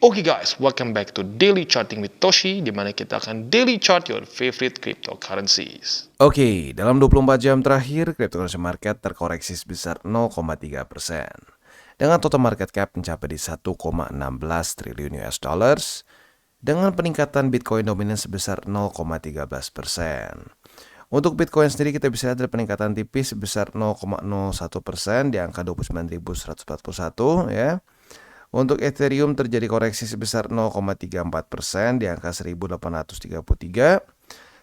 Oke guys, welcome back to Daily Charting with Toshi, di mana kita akan daily chart your favorite cryptocurrencies. Oke, dalam 24 jam terakhir, cryptocurrency market terkoreksi sebesar 0,3%. Dengan total market cap mencapai di 1,16 triliun US dollars, dengan peningkatan Bitcoin dominan sebesar 0,13%. Untuk Bitcoin sendiri kita bisa lihat ada peningkatan tipis sebesar 0,01% di angka 29.141 ya. Untuk Ethereum terjadi koreksi sebesar 0,34% di angka 1833.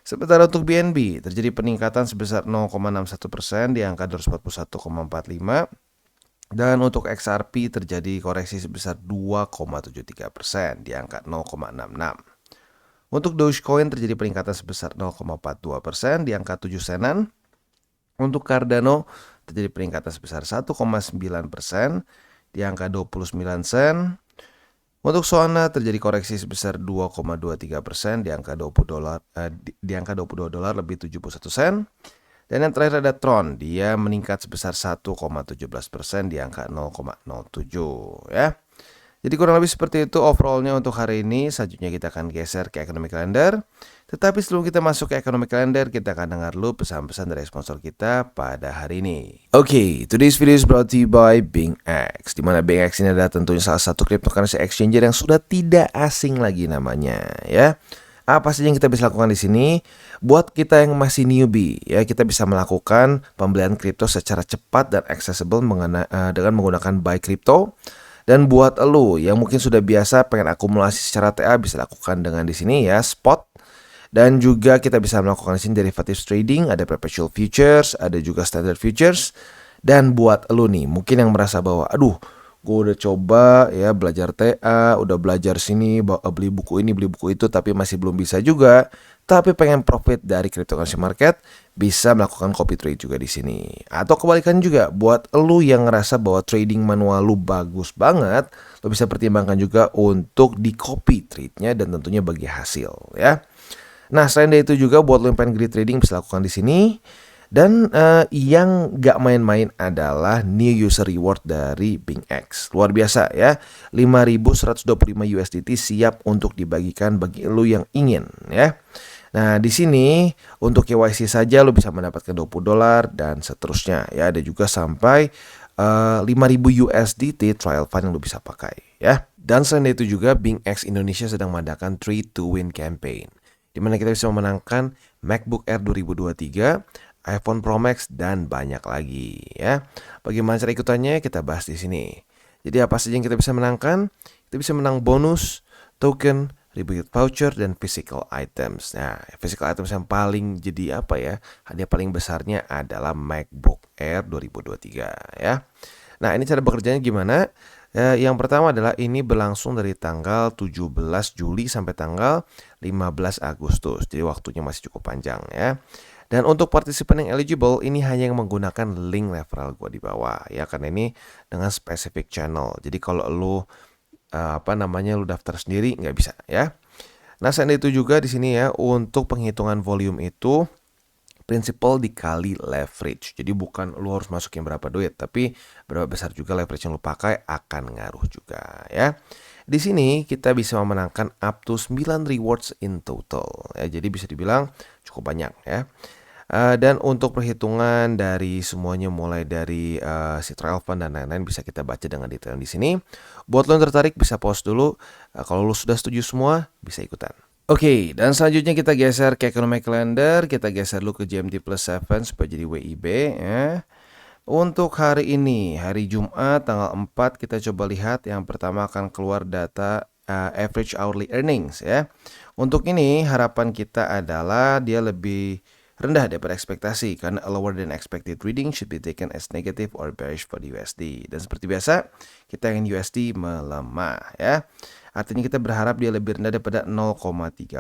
Sementara untuk BNB terjadi peningkatan sebesar 0,61% di angka 241,45. Dan untuk XRP terjadi koreksi sebesar 2,73% di angka 0,66. Untuk Dogecoin terjadi peningkatan sebesar 0,42% di angka 7 senan. Untuk Cardano terjadi peningkatan sebesar 1,9% di angka 29 sen. Untuk Solana terjadi koreksi sebesar 2,23% di angka $22 lebih 71 sen. Dan yang terakhir ada Tron, dia meningkat sebesar 1,17% di angka 0,07 ya. Jadi kurang lebih seperti itu overallnya untuk hari ini. Selanjutnya kita akan geser ke Economic Calendar. Tetapi sebelum kita masuk ke Economic Calendar, kita akan dengar dulu pesan-pesan dari sponsor kita pada hari ini. Oke, today's video is brought to you by BingX. Dimana BingX ini adalah tentunya salah satu cryptocurrency exchanger yang sudah tidak asing lagi namanya ya. Apa saja yang kita bisa lakukan di sini? Buat kita yang masih newbie, ya kita bisa melakukan pembelian kripto secara cepat dan accessible dengan menggunakan buy crypto. Dan buat lo yang mungkin sudah biasa pengen akumulasi secara TA bisa lakukan dengan di sini ya spot. Dan juga kita bisa melakukan di sini derivatives trading, ada perpetual futures, ada juga standard futures. Dan buat lo nih mungkin yang merasa bahwa aduh, gue udah coba ya belajar TA, udah belajar sini, beli buku ini, beli buku itu, tapi masih belum bisa juga. Tapi pengen profit dari cryptocurrency market, bisa melakukan copy trade juga di sini. Atau kebalikan juga, buat lu yang ngerasa bahwa trading manual lu bagus banget, lu bisa pertimbangkan juga untuk di copy trade-nya dan tentunya bagi hasil ya. Nah, selain dari itu juga buat lu yang pengen greedy trading bisa lakukan di sini. Dan yang gak main-main adalah new user reward dari BingX. Luar biasa ya, 5.125 USDT siap untuk dibagikan bagi lu yang ingin ya. Nah, di sini untuk KYC saja lu bisa mendapatkan $20 dan seterusnya ya. Ada juga sampai 5.000 USDT trial fund yang lu bisa pakai ya. Dan selain itu juga BingX Indonesia sedang mengadakan Trade to Win campaign, di mana kita bisa memenangkan MacBook Air 2023, iPhone Pro Max dan banyak lagi ya. Bagaimana cara ikutannya kita bahas di sini. Jadi apa saja yang kita bisa menangkan? Kita bisa menang bonus, token, rebate voucher dan physical items. Nah, physical items yang paling jadi apa ya? Hadiah paling besarnya adalah MacBook Air 2023 ya. Nah, ini cara bekerjanya gimana? Yang pertama adalah ini berlangsung dari tanggal 17 Juli sampai tanggal 15 Agustus. Jadi waktunya masih cukup panjang ya. Dan untuk partisipan yang eligible ini hanya yang menggunakan link referral gua di bawah ya, karena ini dengan specific channel. Jadi kalau lu lu daftar sendiri nggak bisa ya. Nah, selain itu juga di sini ya untuk penghitungan volume itu prinsipal dikali leverage. Jadi bukan lu harus masukin berapa duit, tapi berapa besar juga leverage yang lu pakai akan ngaruh juga ya. Di sini kita bisa memenangkan up to 9 rewards in total ya. Jadi bisa dibilang cukup banyak ya. Dan untuk perhitungan dari semuanya mulai dari si trial fund dan lain-lain bisa kita baca dengan detail di sini. Buat lo yang tertarik bisa pause dulu. Kalau lo sudah setuju semua bisa ikutan. Oke, dan selanjutnya kita geser ke economic calendar. Kita geser dulu ke GMT plus 7 supaya jadi WIB ya. Untuk hari ini, hari Jumat tanggal 4 kita coba lihat. Yang pertama akan keluar data average hourly earnings ya. Untuk ini harapan kita adalah dia lebih rendah daripada ekspektasi, karena lower than expected reading should be taken as negative or bearish for the USD. Dan seperti biasa, kita ingin USD melemah ya. Artinya kita berharap dia lebih rendah daripada 0,3%.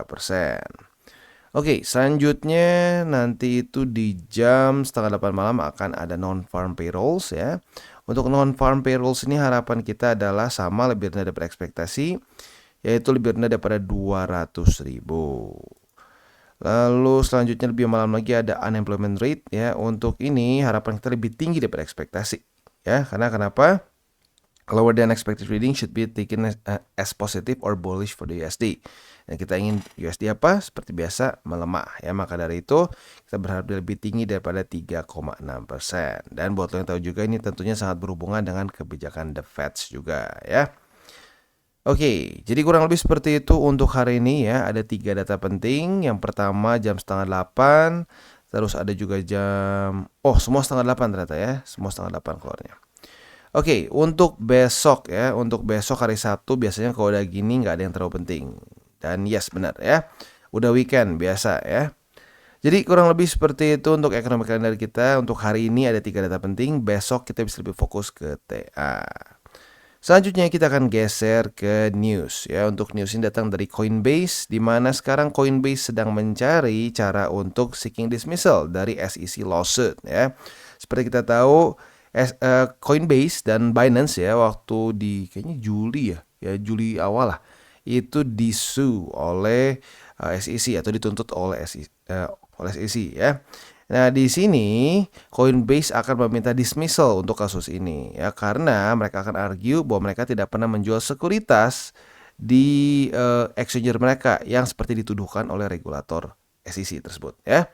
Oke, selanjutnya nanti itu di jam setengah 8 malam akan ada non-farm payrolls ya. Untuk non-farm payrolls ini harapan kita adalah sama, lebih rendah daripada ekspektasi, yaitu lebih rendah daripada 200.000. Lalu selanjutnya lebih malam lagi ada unemployment rate ya. Untuk ini harapan kita lebih tinggi daripada ekspektasi ya. Karena kenapa? Lower than expected reading should be taken as positive or bullish for the USD. Dan kita ingin USD apa? Seperti biasa melemah ya. Maka dari itu kita berharap dia lebih tinggi daripada 3,6%. Dan buat lo yang tahu juga ini tentunya sangat berhubungan dengan kebijakan The Fed juga ya. Oke, jadi kurang lebih seperti itu untuk hari ini ya. Ada 3 data penting. Yang pertama jam 7:30. Terus ada juga semua 7:30 ternyata ya. Semua 7:30 keluarnya. Oke, untuk besok ya, untuk besok hari Sabtu biasanya kalau udah gini nggak ada yang terlalu penting. Dan yes benar ya, udah weekend biasa ya. Jadi kurang lebih seperti itu untuk ekonomi kalender kita. Untuk hari ini ada 3 data penting, besok kita bisa lebih fokus ke TA. Selanjutnya kita akan geser ke news ya. Untuk news ini datang dari Coinbase, di mana sekarang Coinbase sedang mencari cara untuk seeking dismissal dari SEC lawsuit ya. Seperti kita tahu, Coinbase dan Binance ya waktu di kayaknya Juli awal lah itu disue oleh SEC atau dituntut oleh SEC ya. Nah, di sini Coinbase akan meminta dismissal untuk kasus ini ya karena mereka akan argue bahwa mereka tidak pernah menjual sekuritas di exchanger mereka yang seperti dituduhkan oleh regulator SEC tersebut ya.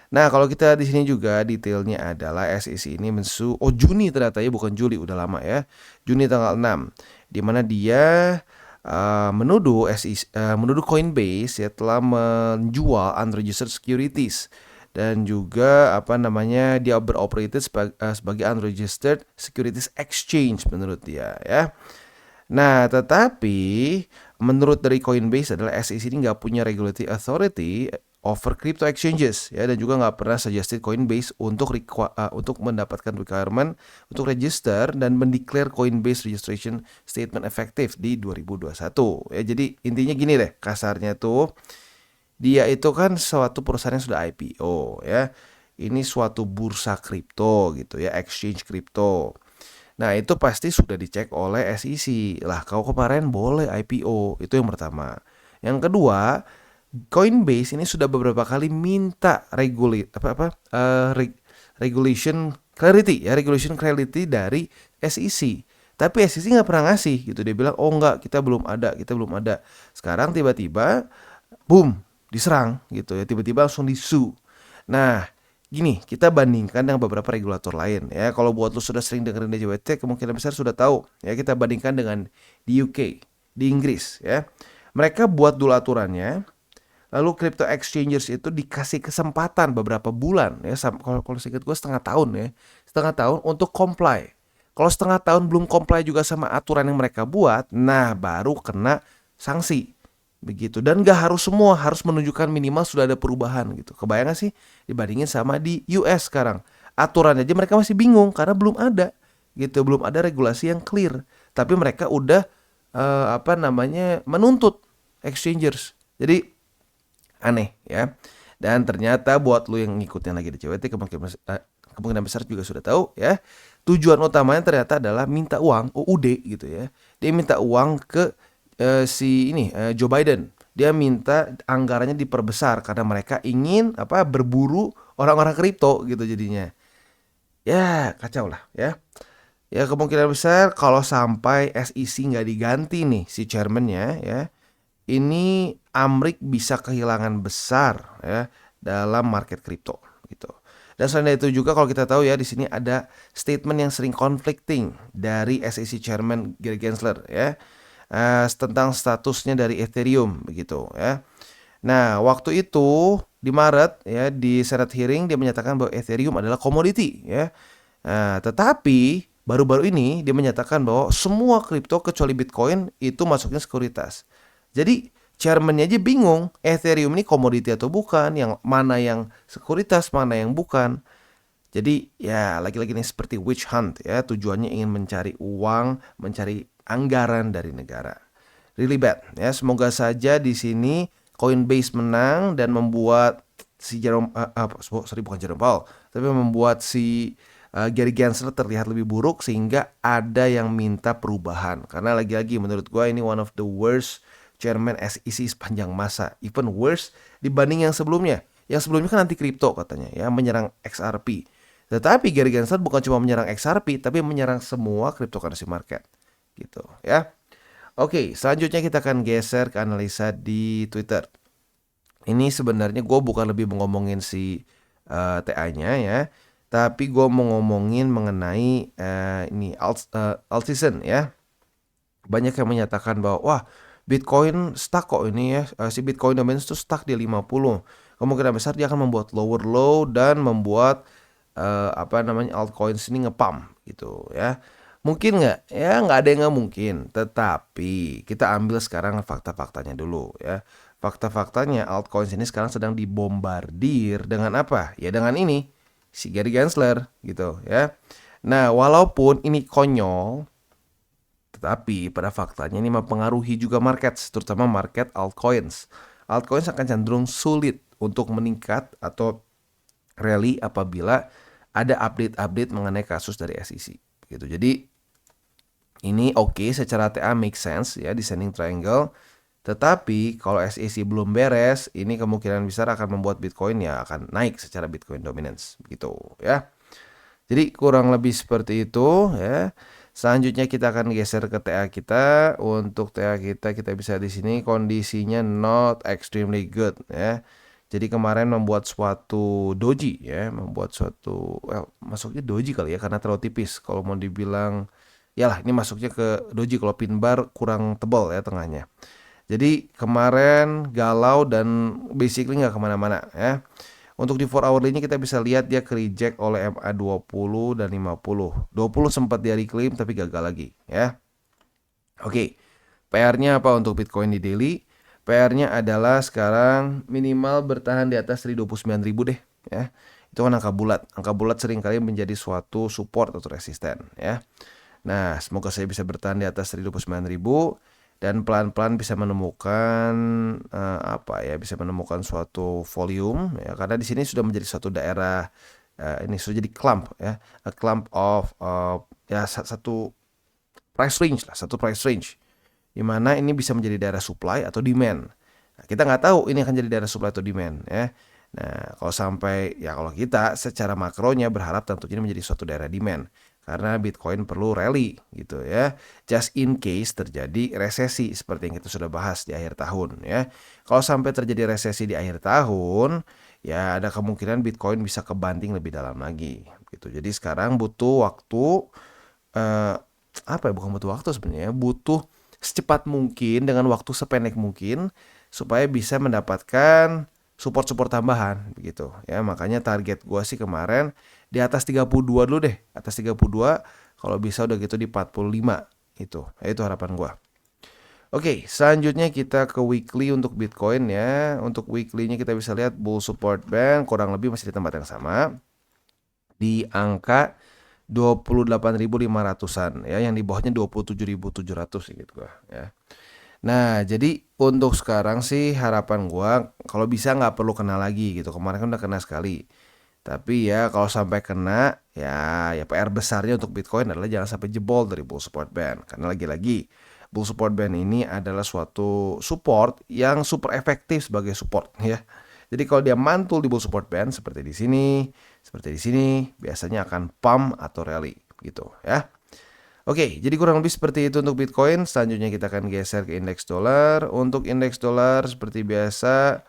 Nah, kalau kita di sini juga detailnya adalah SEC ini Juni ternyata ya, bukan Juli, udah lama ya. Juni tanggal 6, di mana dia menuduh Coinbase ya telah menjual unregistered securities dan juga dia beroperated sebagai unregistered securities exchange menurut dia ya. Nah, tetapi menurut dari Coinbase adalah SEC ini nggak punya regulatory authority over crypto exchanges ya, dan juga nggak pernah suggested Coinbase untuk mendapatkan requirement untuk register dan mendeclare Coinbase registration statement efektif di 2021 ya. Jadi intinya gini deh kasarnya tuh, dia itu kan suatu perusahaan yang sudah IPO ya. Ini suatu bursa kripto gitu ya, exchange kripto. Nah, itu pasti sudah dicek oleh SEC. Lah, kau kemarin boleh IPO, itu yang pertama. Yang kedua, Coinbase ini sudah beberapa kali minta regulation clarity dari SEC. Tapi SEC nggak pernah ngasih gitu. Dia bilang, oh enggak, kita belum ada. Sekarang tiba-tiba, boom, diserang gitu ya. Tiba-tiba langsung disue. Nah, gini, kita bandingkan dengan beberapa regulator lain ya. Kalau buat lu sudah sering dengerin DJWT, kemungkinan besar sudah tahu ya. Kita bandingkan dengan di UK, di Inggris ya. Mereka buat dulu aturannya. Lalu crypto exchangers itu dikasih kesempatan beberapa bulan ya, kalau seingat gue setengah tahun untuk comply. Kalau setengah tahun belum comply juga sama aturan yang mereka buat, nah baru kena sanksi begitu. Dan gak harus semua harus menunjukkan minimal sudah ada perubahan gitu. Kebayang gak sih dibandingin sama di US sekarang, aturannya aja mereka masih bingung karena belum ada gitu, belum ada regulasi yang clear. Tapi mereka udah menuntut exchangers. Jadi aneh ya. Dan ternyata buat lu yang ngikutin lagi di CWT, kemungkinan besar juga sudah tahu ya. Tujuan utamanya ternyata adalah minta uang, UUD gitu ya. Dia minta uang ke Joe Biden. Dia minta anggarannya diperbesar karena mereka ingin berburu orang-orang kripto gitu jadinya. Ya, kacau lah ya. Ya, kemungkinan besar kalau sampai SEC nggak diganti nih si chairman-nya ya, ini Amrik bisa kehilangan besar ya dalam market kripto gitu. Dan selain itu juga kalau kita tahu ya, di sini ada statement yang sering conflicting dari SEC Chairman Gary Gensler ya, tentang statusnya dari Ethereum begitu ya. Nah, waktu itu di Maret ya di Senate hearing dia menyatakan bahwa Ethereum adalah komoditi ya. Tetapi baru-baru ini dia menyatakan bahwa semua kripto kecuali Bitcoin itu masuknya sekuritas. Jadi chairman-nya aja bingung, Ethereum ini komoditi atau bukan, yang mana yang sekuritas, mana yang bukan. Jadi ya lagi-lagi ini seperti witch hunt ya, tujuannya ingin mencari uang, mencari anggaran dari negara. Really bad ya. Semoga saja di sini Coinbase menang dan membuat si membuat si Gary Gensler terlihat lebih buruk sehingga ada yang minta perubahan. Karena lagi-lagi menurut gue ini one of the worst chairman SEC sepanjang masa, even worse dibanding yang sebelumnya. Yang sebelumnya kan anti kripto katanya ya, menyerang XRP. Tetapi Gary Gensler bukan cuma menyerang XRP, tapi menyerang semua cryptocurrency market. gitu ya. Oke, selanjutnya kita akan geser ke analisa di Twitter. Ini sebenarnya gue bukan lebih ngomongin si TA-nya ya, tapi gue mau ngomongin mengenai ini Altisen ya. Banyak yang menyatakan bahwa wah Bitcoin stuck kok ini ya, si Bitcoin dominance tuh stuck di 50. Kemungkinan besar dia akan membuat lower low dan membuat altcoins ini ngepump gitu ya. Mungkin nggak? Ya nggak ada yang nggak mungkin. Tetapi kita ambil sekarang fakta-faktanya dulu ya. Fakta-faktanya altcoins ini sekarang sedang dibombardir dengan apa? Ya dengan ini si Gary Gensler gitu ya. Nah walaupun ini konyol, tetapi pada faktanya ini mempengaruhi juga market, terutama market altcoins. Altcoins akan cenderung sulit untuk meningkat atau rally apabila ada update-update mengenai kasus dari SEC. Gitu. Jadi ini oke, secara TA make sense ya, descending triangle. Tetapi kalau SEC belum beres, ini kemungkinan besar akan membuat Bitcoin ya akan naik secara Bitcoin dominance gitu ya. Jadi kurang lebih seperti itu ya. Selanjutnya kita akan geser ke TA kita. Untuk TA kita bisa di sini kondisinya not extremely good ya. Jadi kemarin membuat suatu doji ya, masuknya doji kali ya karena terlalu tipis. Kalau mau dibilang, yalah ini masuknya ke doji kalau pin bar kurang tebal ya tengahnya. Jadi kemarin galau dan basically nggak kemana-mana ya. Untuk di 4 hour ini kita bisa lihat dia ke reject oleh MA20 dan 50. 20 sempat dia reclaim tapi gagal lagi ya. Oke, PR-nya apa untuk Bitcoin di daily? PR-nya adalah sekarang minimal bertahan di atas 29.000 deh ya. Itu kan angka bulat. Angka bulat seringkali menjadi suatu support atau resisten ya. Nah, semoga saya bisa bertahan di atas 29.000 dan pelan-pelan bisa menemukan bisa menemukan suatu volume ya, karena di sini sudah menjadi suatu daerah ini sudah jadi clump ya, a clump of satu price range di mana ini bisa menjadi daerah supply atau demand. Nah, kita nggak tahu ini akan jadi daerah supply atau demand ya. Nah, kalau kita secara makronya berharap tentunya menjadi suatu daerah demand karena Bitcoin perlu rally gitu ya. Just in case terjadi resesi seperti yang kita sudah bahas di akhir tahun ya. Kalau sampai terjadi resesi di akhir tahun, ya ada kemungkinan Bitcoin bisa kebanting lebih dalam lagi gitu. Jadi sekarang butuh waktu bukan butuh waktu sebenarnya, butuh secepat mungkin dengan waktu sependek mungkin supaya bisa mendapatkan support tambahan begitu ya. Makanya target gua sih kemarin di atas 32 dulu deh, atas 32, kalau bisa udah gitu di 45 itu. Ya, itu harapan gua. Oke, selanjutnya kita ke weekly untuk Bitcoin ya. Untuk weekly-nya kita bisa lihat bull support band kurang lebih masih di tempat yang sama di angka 28.500-an ya, yang di bawahnya 27.700 gitu gua ya. Nah, jadi untuk sekarang sih harapan gua kalau bisa nggak perlu kena lagi gitu. Kemarin kan udah kena sekali. Tapi ya kalau sampai kena ya PR besarnya untuk Bitcoin adalah jangan sampai jebol dari bull support band. Karena lagi-lagi bull support band ini adalah suatu support yang super efektif sebagai support ya. Jadi kalau dia mantul di bull support band seperti di sini, biasanya akan pump atau rally gitu ya. Oke, jadi kurang lebih seperti itu untuk Bitcoin. Selanjutnya kita akan geser ke indeks dolar. Untuk indeks dolar seperti biasa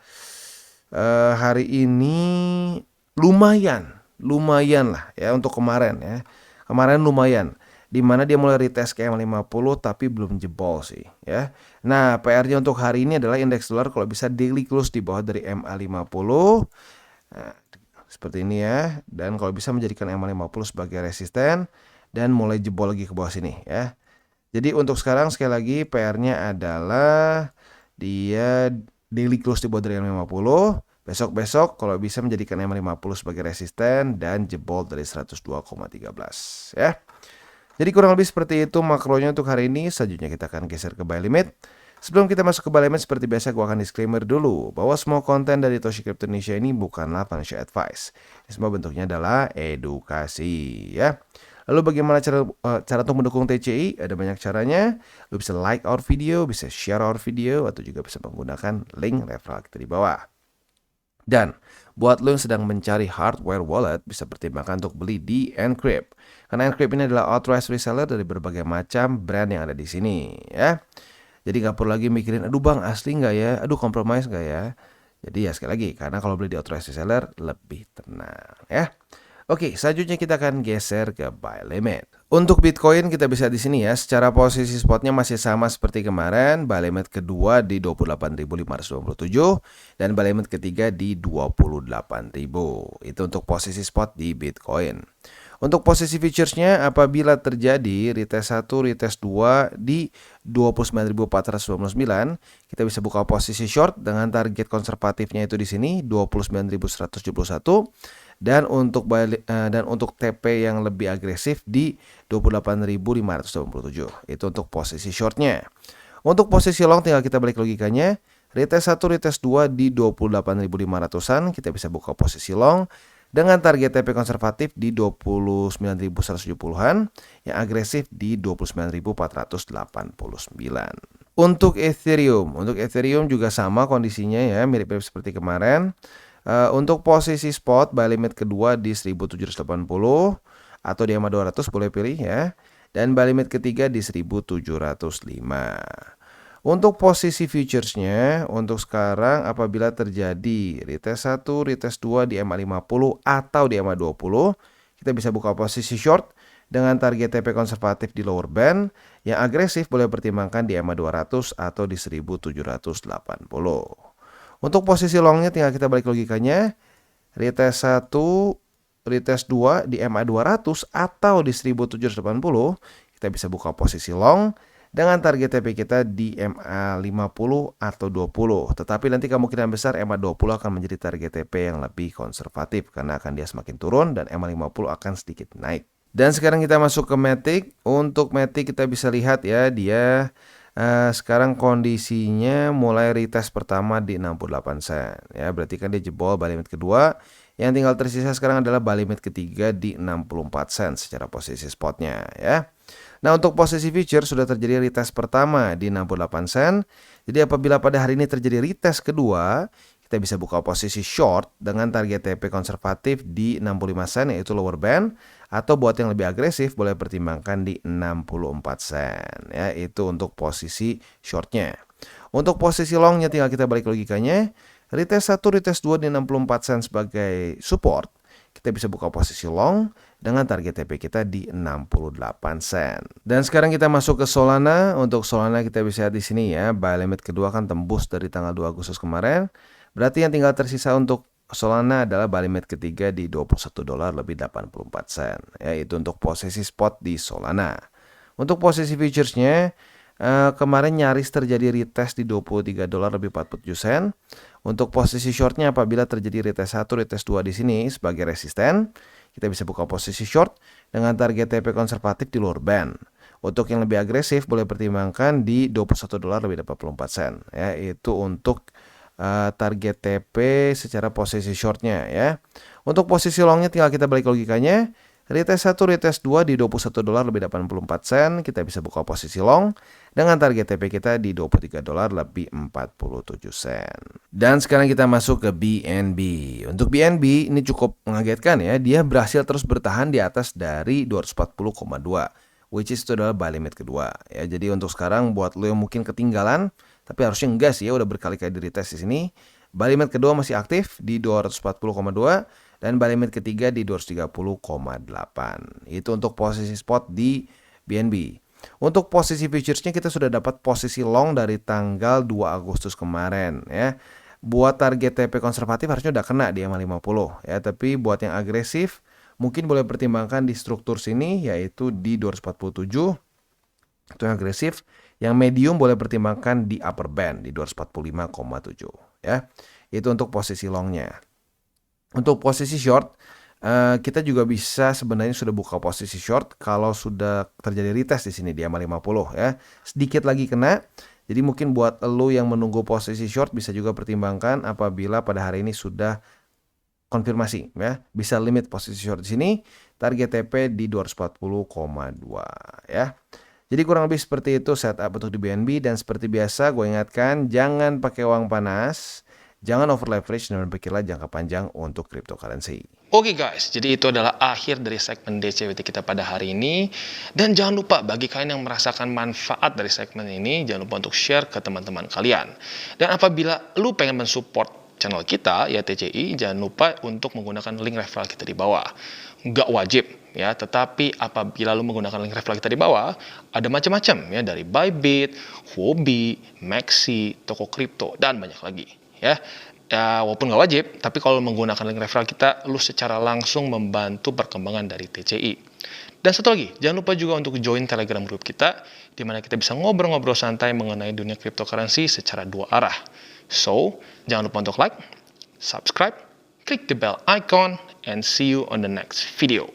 hari ini lumayan lah ya untuk kemarin ya. Kemarin lumayan. Dimana dia mulai retest ke M50 tapi belum jebol sih ya. Nah, PR-nya untuk hari ini adalah indeks dolar kalau bisa daily close di bawah dari MA50. Nah, seperti ini ya. Dan kalau bisa menjadikan MA50 sebagai resisten dan mulai jebol lagi ke bawah sini ya. Jadi untuk sekarang sekali lagi PR-nya adalah dia daily close di bawah dari M50. Besok kalau bisa menjadikan M50 sebagai resisten dan jebol dari 102,13 ya. Jadi kurang lebih seperti itu makronya untuk hari ini. Selanjutnya kita akan geser ke buy limit. Sebelum kita masuk ke buy limit, seperti biasa gue akan disclaimer dulu bahwa semua konten dari Toshi Crypto Indonesia ini bukanlah financial advice. Ini semua bentuknya adalah edukasi ya. Lalu bagaimana cara untuk mendukung TCI? Ada banyak caranya. Lu bisa like our video, bisa share our video, atau juga bisa menggunakan link referral kita di bawah. Dan buat lo yang sedang mencari hardware wallet, bisa pertimbangkan untuk beli di Encrypt. Karena Encrypt ini adalah authorized reseller dari berbagai macam brand yang ada di sini, ya. Jadi nggak perlu lagi mikirin, aduh bang asli nggak ya, aduh compromise nggak ya. Jadi ya sekali lagi, karena kalau beli di authorized reseller lebih tenang, ya. Oke, selanjutnya kita akan geser ke buy limit. Untuk Bitcoin kita bisa di sini ya, secara posisi spotnya masih sama seperti kemarin, buy limit kedua di 28.527 dan buy limit ketiga di 28.000. Itu untuk posisi spot di Bitcoin. Untuk posisi futuresnya, apabila terjadi retest 1, retest 2 di 29.499, kita bisa buka posisi short dengan target konservatifnya itu di sini 29.171 dan untuk TP yang lebih agresif di 28.597. Itu untuk posisi shortnya. Untuk posisi long tinggal kita balik logikanya. Retest 1, retest 2 di 28.500-an, kita bisa buka posisi long dengan target TP konservatif di 29.170-an, yang agresif di 29.489. Untuk Ethereum juga sama kondisinya ya, mirip-mirip seperti kemarin. Untuk posisi spot buy limit kedua di 1780 atau di EMA 200 boleh pilih ya, dan buy limit ketiga di 1705. Untuk posisi futuresnya, untuk sekarang apabila terjadi retest 1, retest 2 di EMA 50 atau di EMA 20, kita bisa buka posisi short dengan target TP konservatif di lower band, yang agresif boleh pertimbangkan di EMA 200 atau di 1780. Untuk posisi longnya tinggal kita balik logikanya, retest 1, retest 2 di EMA 200 atau di 1780, kita bisa buka posisi long dengan target TP kita di MA 50 atau 20. Tetapi nanti kemungkinan besar MA 20 akan menjadi target TP yang lebih konservatif karena akan dia semakin turun dan MA 50 akan sedikit naik. Dan sekarang kita masuk ke Matic. Untuk Matic kita bisa lihat ya, dia sekarang kondisinya mulai retest pertama di 68 sen. Ya, berarti kan dia jebol buy limit kedua. Yang tinggal tersisa sekarang adalah buy limit ketiga di 64 sen secara posisi spotnya ya. Nah, untuk posisi future sudah terjadi retest pertama di 68 sen. Jadi apabila pada hari ini terjadi retest kedua, kita bisa buka posisi short dengan target TP konservatif di 65 sen yaitu lower band, atau buat yang lebih agresif boleh pertimbangkan di 64 sen ya, itu untuk posisi shortnya. Untuk posisi longnya tinggal kita balik logikanya, retest 1, retest 2 di 64 sen sebagai support, kita bisa buka posisi long dengan target TP kita di 68 sen. Dan sekarang kita masuk ke Solana. Untuk Solana kita bisa lihat di sini ya, buy limit kedua kan tembus dari tanggal 2 Agustus kemarin. Berarti yang tinggal tersisa untuk Solana adalah buy limit ketiga di $21 lebih 84 sen. Ya, itu untuk posisi spot di Solana. Untuk posisi futuresnya, kemarin nyaris terjadi retest di $23 lebih 47 sen. Untuk posisi shortnya apabila terjadi retest 1, retest 2 di sini sebagai resisten, kita bisa buka posisi short dengan target TP konservatif di lower band. Untuk yang lebih agresif boleh pertimbangkan di $21 lebih 84 sen. Ya, itu untuk target TP secara posisi shortnya ya. Untuk posisi longnya tinggal kita balik logikanya. Retest 1, retest 2 di $21 lebih 84 sen. Kita bisa buka posisi long dengan target TP kita di $23 lebih 47 sen. Dan sekarang kita masuk ke BNB. Untuk BNB ini cukup mengagetkan ya. Dia berhasil terus bertahan di atas dari 240,2, which is itu adalah buy limit kedua ya. Jadi untuk sekarang buat lo yang mungkin ketinggalan, tapi harusnya enggak sih ya, udah berkali-kali di retest di sini. Buy limit kedua masih aktif di 240,2 dan buy limit ketiga di 230,8. Itu untuk posisi spot di BNB. Untuk posisi futuresnya kita sudah dapat posisi long dari tanggal 2 Agustus kemarin ya. Buat target TP konservatif harusnya udah kena di EMA 50 ya, tapi buat yang agresif mungkin boleh pertimbangkan di struktur sini yaitu di 247. Itu yang agresif. Yang medium boleh pertimbangkan di upper band di 245,7 ya. Itu untuk posisi longnya. Untuk posisi short, kita juga bisa sebenarnya sudah buka posisi short kalau sudah terjadi retest di sini di EMA 50 ya. Sedikit lagi kena. Jadi mungkin buat lo yang menunggu posisi short bisa juga pertimbangkan apabila pada hari ini sudah konfirmasi ya. Bisa limit posisi short di sini, target TP di 240,2 ya. Jadi kurang lebih seperti itu setup untuk di BNB, dan seperti biasa gue ingatkan jangan pakai uang panas, Jangan over leverage dan berpikirlah jangka panjang untuk cryptocurrency. Oke guys, jadi itu adalah akhir dari segmen DCWT kita pada hari ini. Dan jangan lupa bagi kalian yang merasakan manfaat dari segmen ini, jangan lupa untuk share ke teman-teman kalian. Dan apabila lu pengen mensupport channel kita, ya TCI, jangan lupa untuk menggunakan link referral kita di bawah. Nggak wajib ya, tetapi apabila lu menggunakan link referral kita di bawah, ada macam-macam ya, dari Bybit, Huobi, Maxi, toko kripto, dan banyak lagi ya. Ya, walaupun nggak wajib, tapi kalau menggunakan link referral kita, lu secara langsung membantu perkembangan dari TCI. Dan satu lagi, jangan lupa juga untuk join Telegram group kita, di mana kita bisa ngobrol-ngobrol santai mengenai dunia cryptocurrency secara dua arah. So, jangan lupa untuk like, subscribe, klik the bell icon, and see you on the next video.